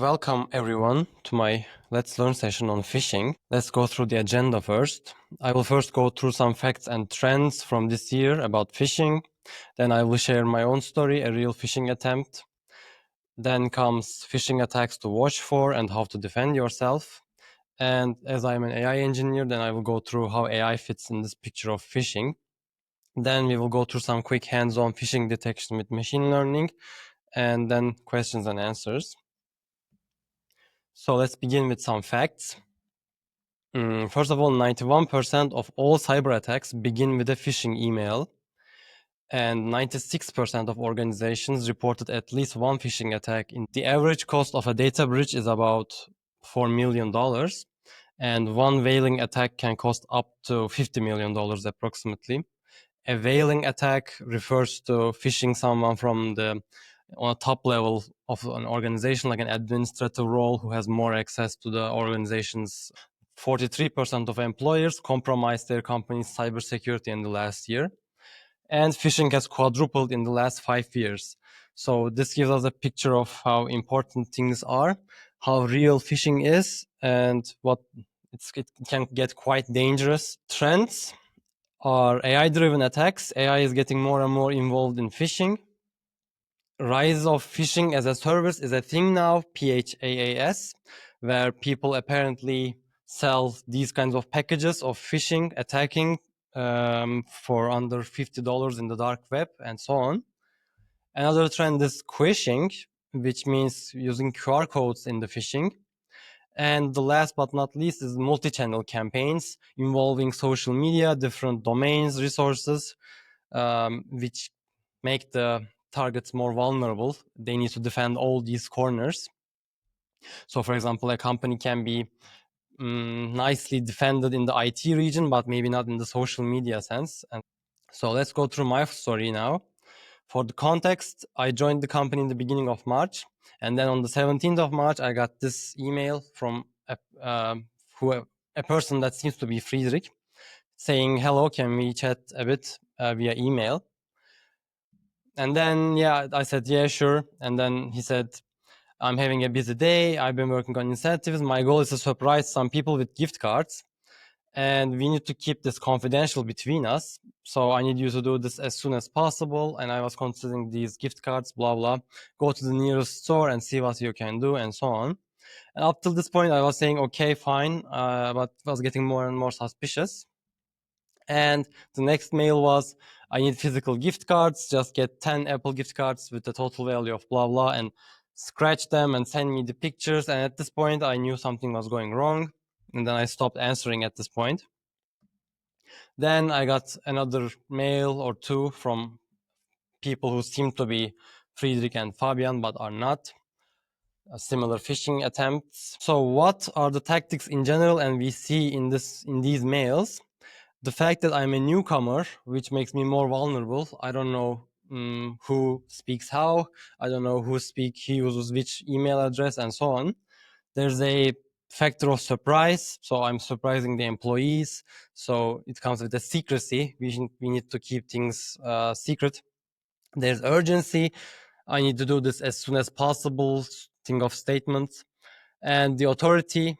Welcome everyone to my Let's Learn session on phishing. Let's go through the agenda first. I will first go through some facts and trends from this year about phishing. Then I will share my own story, a real phishing attempt. Then comes phishing attacks to watch for and how to defend yourself. And as I'm an AI engineer, then I will go through how AI fits in this picture of phishing. Then we will go through some quick hands-on phishing detection with machine learning, and then questions and answers. So let's begin with some facts. First of all, 91% of all cyber attacks begin with a phishing email, and 96% of organizations reported at least one phishing attack. The average cost of a data breach is about $4 million, and one whaling attack can cost up to $50 million approximately. A whaling attack refers to phishing someone from on a top level of an organization, like an administrative role, who has more access to the organization's. 43% of employers compromised their company's cybersecurity in the last year, and phishing has quadrupled in the last 5 years. So this gives us a picture of how important things are, how real phishing is, and it can get quite dangerous. Trends are AI-driven attacks. AI is getting more and more involved in phishing. Rise of phishing as a service is a thing now, PHAAS, where people apparently sell these kinds of packages of phishing, attacking for under $50 in the dark web and so on. Another trend is quishing, which means using QR codes in the phishing. And the last but not least is multi-channel campaigns involving social media, different domains, resources, which make the targets more vulnerable. They need to defend all these corners. So, for example, a company can be nicely defended in the IT region, but maybe not in the social media sense. And so let's go through my story now. For the context, I joined the company in the beginning of March. And then on the 17th of March, I got this email from a person that seems to be Friedrich, saying, hello, can we chat a bit via email? And then, I said, yeah, sure. And then he said, I'm having a busy day. I've been working on incentives. My goal is to surprise some people with gift cards. And we need to keep this confidential between us. So I need you to do this as soon as possible. And I was considering these gift cards, blah, blah. Go to the nearest store and see what you can do and so on. And up till this point, I was saying, okay, fine. But was getting more and more suspicious. And the next mail was, I need physical gift cards, just get 10 Apple gift cards with the total value of blah, blah, and scratch them and send me the pictures. And at this point, I knew something was going wrong. And then I stopped answering at this point. Then I got another mail or two from people who seem to be Friedrich and Fabian, but are not. Similar phishing attempts. So what are the tactics in general and we see in these mails? The fact that I'm a newcomer, which makes me more vulnerable. I don't know who speaks how. I don't know he uses which email address and so on. There's a factor of surprise. So I'm surprising the employees. So it comes with a secrecy. We need to keep things secret. There's urgency. I need to do this as soon as possible. Thing of statements. And the authority,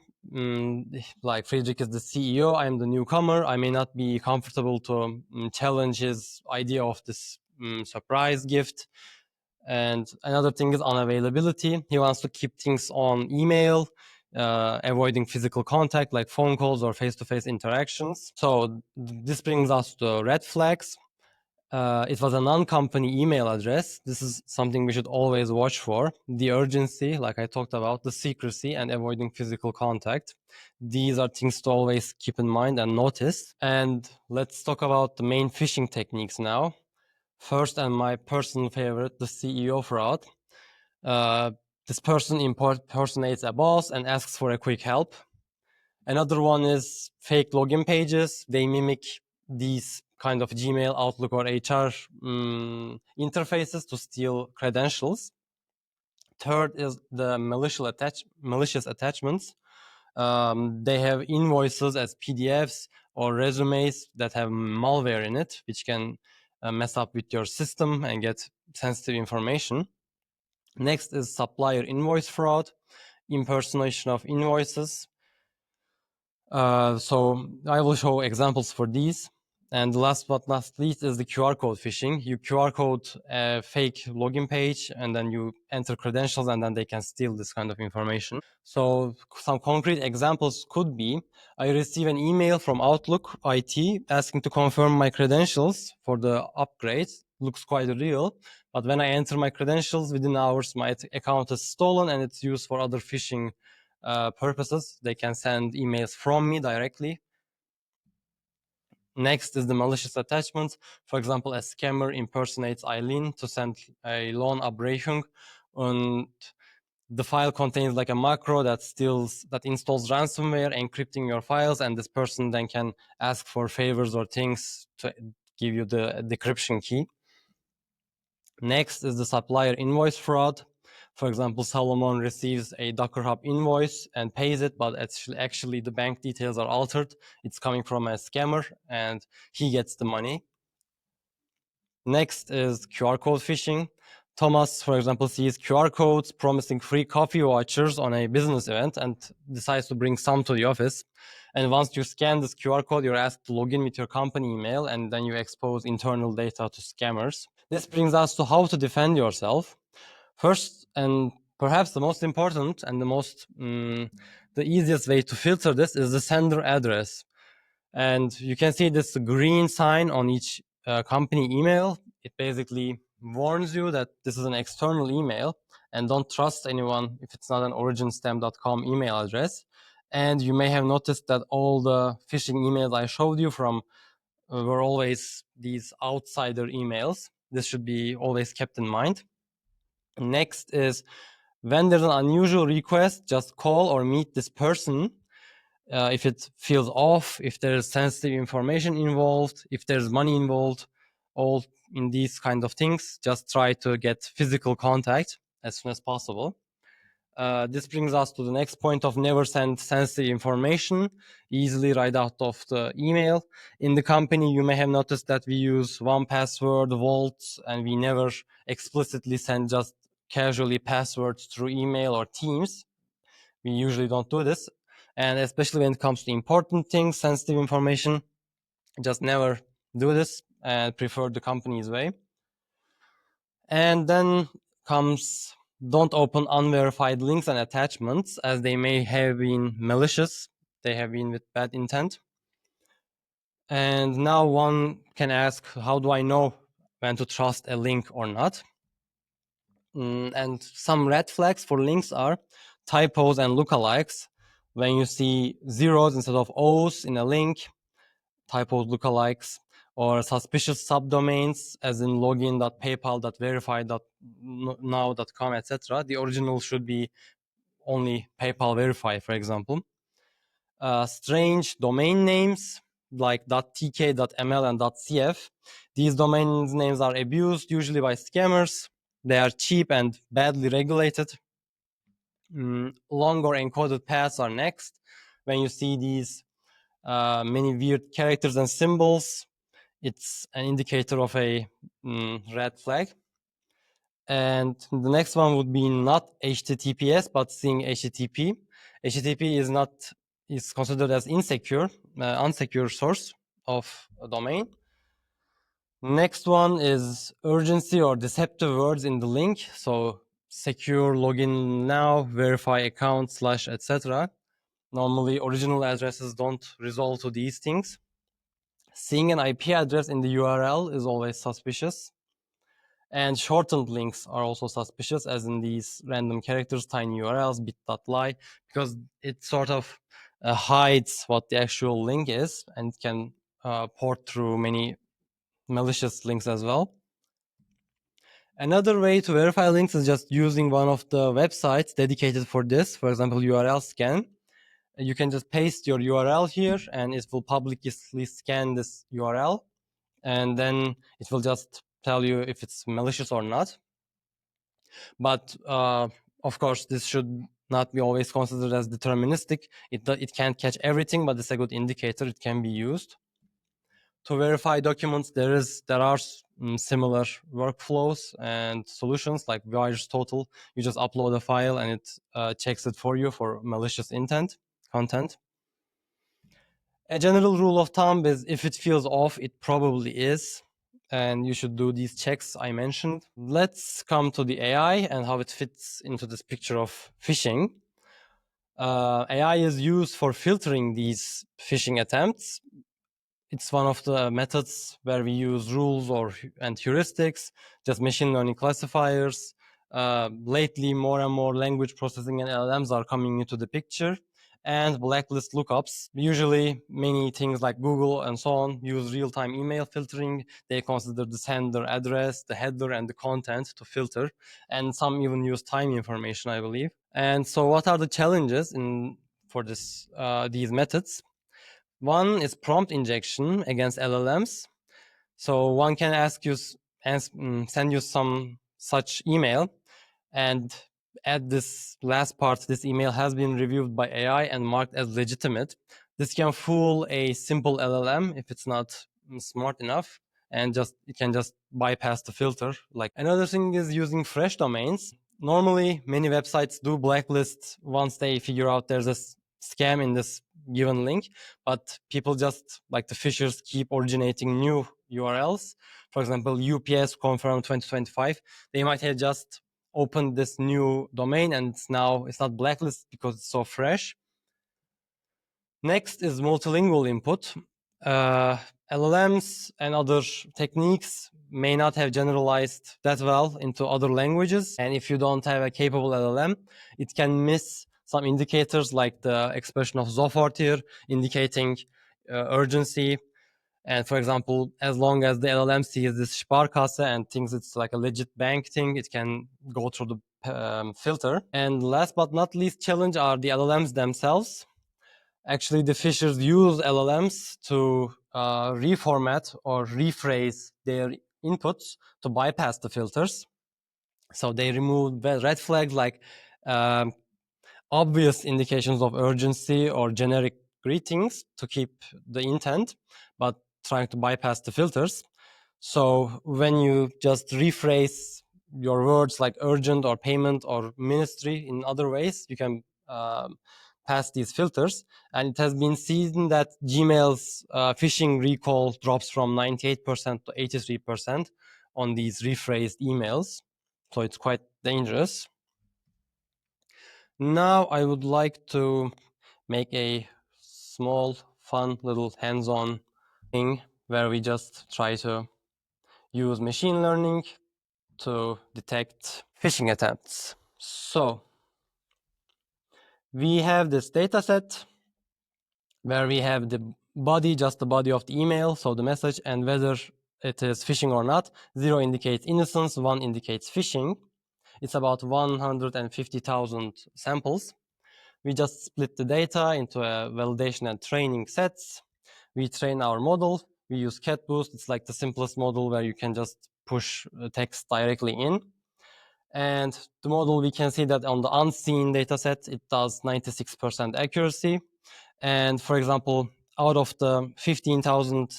like Friedrich is the CEO, I'm the newcomer. I may not be comfortable to challenge his idea of this surprise gift. And another thing is unavailability. He wants to keep things on email, avoiding physical contact like phone calls or face-to-face interactions. So this brings us to red flags. It was a non-company email address. This is something we should always watch for. The urgency, like I talked about, the secrecy, and avoiding physical contact. These are things to always keep in mind and notice. And let's talk about the main phishing techniques now. First, and my personal favorite, the CEO fraud. This person impersonates a boss and asks for a quick help. Another one is fake login pages. They mimic these kind of Gmail, Outlook, or HR interfaces to steal credentials. Third is the malicious attachments. They have invoices as PDFs or resumes that have malware in it, which can mess up with your system and get sensitive information. Next is supplier invoice fraud, impersonation of invoices. So I will show examples for these. And last but not least is the QR code phishing. You QR code a fake login page and then you enter credentials and then they can steal this kind of information. So some concrete examples could be, I receive an email from Outlook IT asking to confirm my credentials for the upgrade. Looks quite real. But when I enter my credentials, within hours, my account is stolen and it's used for other phishing purposes. They can send emails from me directly. Next is the malicious attachment. For example, a scammer impersonates Eileen to send a loan Abrechnung, and the file contains like a macro that installs ransomware, encrypting your files, and this person then can ask for favors or things to give you the decryption key. Next is the supplier invoice fraud. For example, Solomon receives a Docker Hub invoice and pays it, but actually the bank details are altered. It's coming from a scammer and he gets the money. Next is QR code phishing. Thomas, for example, sees QR codes promising free coffee vouchers on a business event and decides to bring some to the office. And once you scan this QR code, you're asked to log in with your company email, and then you expose internal data to scammers. This brings us to how to defend yourself. First, and perhaps the most important and the easiest way to filter this is the sender address. And you can see this green sign on each company email. It basically warns you that this is an external email and don't trust anyone if it's not an originstem.com email address. And you may have noticed that all the phishing emails I showed you from were always these outsider emails. This should be always kept in mind. Next is, when there's an unusual request, just call or meet this person. If it feels off, if there's sensitive information involved, if there's money involved, all in these kind of things, just try to get physical contact as soon as possible. This brings us to the next point of never send sensitive information easily right out of the email. In the company, you may have noticed that we use 1Password, Vault, and we never explicitly send just casually passwords through email or Teams. We usually don't do this. And especially when it comes to important things, sensitive information, just never do this and prefer the company's way. And then comes, don't open unverified links and attachments, as they may have been malicious. They have been with bad intent. And now one can ask, how do I know when to trust a link or not? And some red flags for links are typos and lookalikes. When you see zeros instead of O's in a link, typos, lookalikes, or suspicious subdomains, as in login.paypal.verify.now.com, etc. The original should be only PayPal Verify, for example. Strange domain names like .tk, .ml, and .cf. These domain names are abused, usually by scammers. They are cheap and badly regulated. Long or encoded paths are next. When you see these many weird characters and symbols, it's an indicator of a red flag. And the next one would be not HTTPS, but seeing HTTP. HTTP is considered as insecure, unsecure source of a domain. Next one is urgency or deceptive words in the link. So secure, login now, verify account, / etc. Normally, original addresses don't resolve to these things. Seeing an IP address in the URL is always suspicious. And shortened links are also suspicious, as in these random characters, tiny URLs, bit.ly, because it sort of hides what the actual link is and can port through many malicious links as well. Another way to verify links is just using one of the websites dedicated for this, for example, URL scan. You can just paste your URL here and it will publicly scan this URL, and then it will just tell you if it's malicious or not. But of course, this should not be always considered as deterministic. It can't catch everything, but it's a good indicator. It can be used. To verify documents, there are similar workflows and solutions like VirusTotal. You just upload a file and it checks it for you for malicious content. A general rule of thumb is if it feels off, it probably is. And you should do these checks I mentioned. Let's come to the AI and how it fits into this picture of phishing. AI is used for filtering these phishing attempts. It's one of the methods where we use rules and heuristics, just machine learning classifiers. Lately, more and more language processing and LLMs are coming into the picture, and blacklist lookups. Usually, many things like Google and so on use real-time email filtering. They consider the sender address, the header, and the content to filter, and some even use time information, I believe. And so, what are the challenges for these methods? One is prompt injection against LLMs. So one can send you some such email, and at this last part, this email has been reviewed by AI and marked as legitimate. This can fool a simple LLM if it's not smart enough, and it can just bypass the filter. Like another thing is using fresh domains. Normally, many websites do blacklist once they figure out there's a scam in this given link, but people just like the phishers keep originating new URLs. For example, UPS confirmed 2025. They might have just opened this new domain and it's not blacklisted because it's so fresh. Next is multilingual input. LLMs and other techniques may not have generalized that well into other languages. And if you don't have a capable LLM, it can miss some indicators like the expression of Zoffert here, indicating urgency. And for example, as long as the LLM sees this Sparkasse and thinks it's like a legit bank thing, it can go through the filter. And last but not least challenge are the LLMs themselves. Actually, the phishers use LLMs to reformat or rephrase their inputs to bypass the filters. So they remove red flags like obvious indications of urgency or generic greetings to keep the intent, but trying to bypass the filters. So when you just rephrase your words like urgent or payment or ministry in other ways, you can pass these filters. And it has been seen that Gmail's phishing recall drops from 98% to 83% on these rephrased emails. So it's quite dangerous. Now I would like to make a small, fun little hands-on thing where we just try to use machine learning to detect phishing attempts. So we have this data set where we have the body, just the body of the email, so the message, and whether it is phishing or not. 0 indicates innocence, 1 indicates phishing. It's about 150,000 samples. We just split the data into a validation and training sets. We train our model. We use CatBoost. It's like the simplest model where you can just push text directly in. And the model, we can see that on the unseen data set, it does 96% accuracy. And for example, out of the 15,000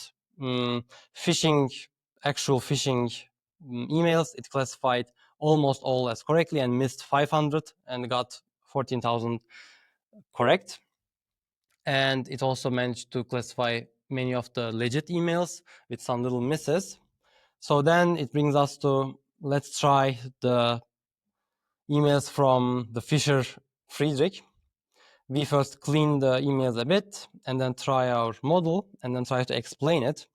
actual phishing emails, it classified almost all as correctly and missed 500 and got 14,000 correct. And it also managed to classify many of the legit emails with some little misses. So then it brings us to, let's try the emails from the Fisher Friedrich. We first clean the emails a bit and then try our model and then try to explain it.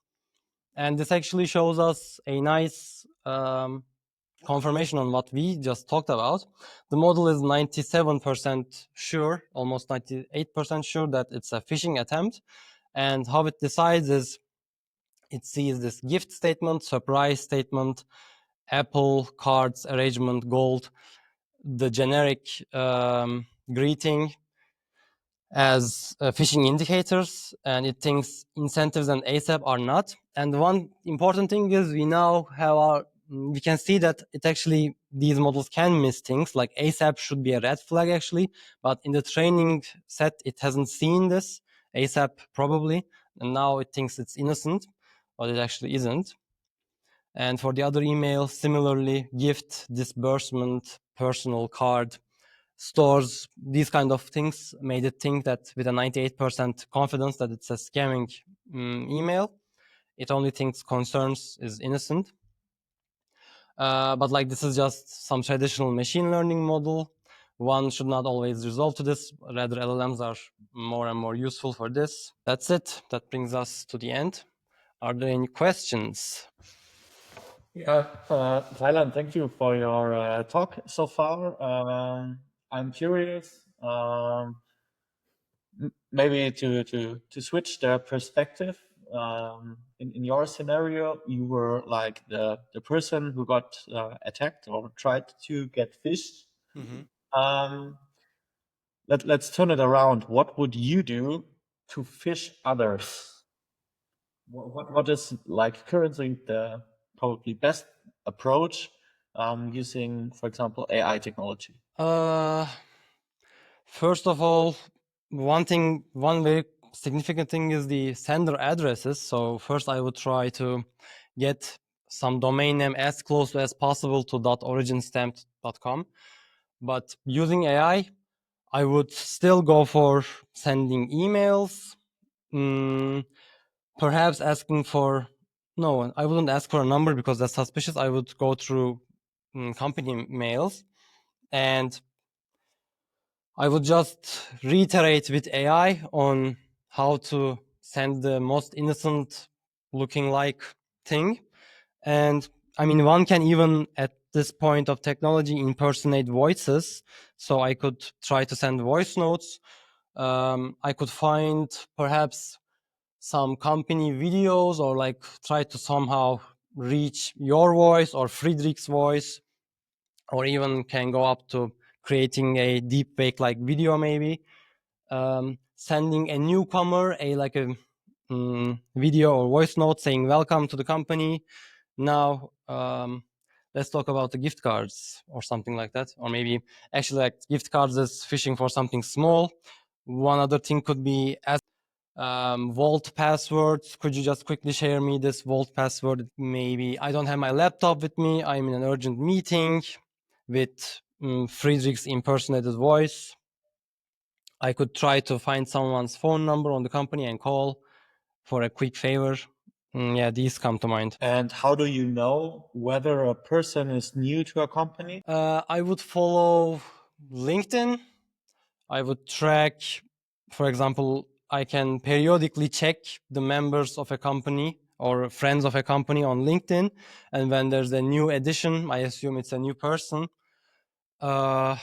And this actually shows us a nice confirmation on what we just talked about. The model is 97% sure, almost 98% sure that it's a phishing attempt. And how it decides is it sees this gift statement, surprise statement, Apple cards, arrangement, gold, the generic greeting as phishing indicators, and it thinks incentives and ASAP are not. And one important thing is we can see that these models can miss things like ASAP should be a red flag actually, but in the training set, it hasn't seen this. ASAP probably, and now it thinks it's innocent, but it actually isn't. And for the other email, similarly, gift, disbursement, personal card, stores, these kind of things made it think that with a 98% confidence that it's a scamming email. It only thinks concerns is innocent. But like this is just some traditional machine learning model. One should not always resolve to this. Rather, LLMs are more and more useful for this. That's it. That brings us to the end. Are there any questions? Yeah, Thailand, thank you for your talk so far. I'm curious, maybe to switch the perspective. In your scenario, you were like the person who got attacked or tried to get phished. Um, let's turn it around. What would you do to phish others? What is like currently the probably best approach using, for example, AI technology? First of all, one very significant thing is the sender addresses. So first I would try to get some domain name as close as possible to .originstamp.com. But using AI, I would still go for sending emails, perhaps asking for, no, I wouldn't ask for a number because that's suspicious. I would go through company mails, and I would just reiterate with AI on how to send the most innocent looking like thing. And I mean, one can even at this point of technology impersonate voices. So I could try to send voice notes. I could find perhaps some company videos or like try to somehow reach your voice or Friedrich's voice, or even can go up to creating a deep fake like video maybe. Sending a newcomer a like a video or voice note saying welcome to the company. Now let's talk about the gift cards or something like that, or maybe actually like gift cards is phishing for something small. One other thing could be as vault passwords. Could you just quickly share me this vault password? Maybe I don't have my laptop with me, I'm in an urgent meeting with Friedrich's impersonated voice. I could try to find someone's phone number on the company and call for a quick favor. Yeah, these come to mind. And how do you know whether a person is new to a company? I would follow LinkedIn. I would track, for example, I can periodically check the members of a company or friends of a company on LinkedIn. And when there's a new addition, I assume it's a new person. Yeah.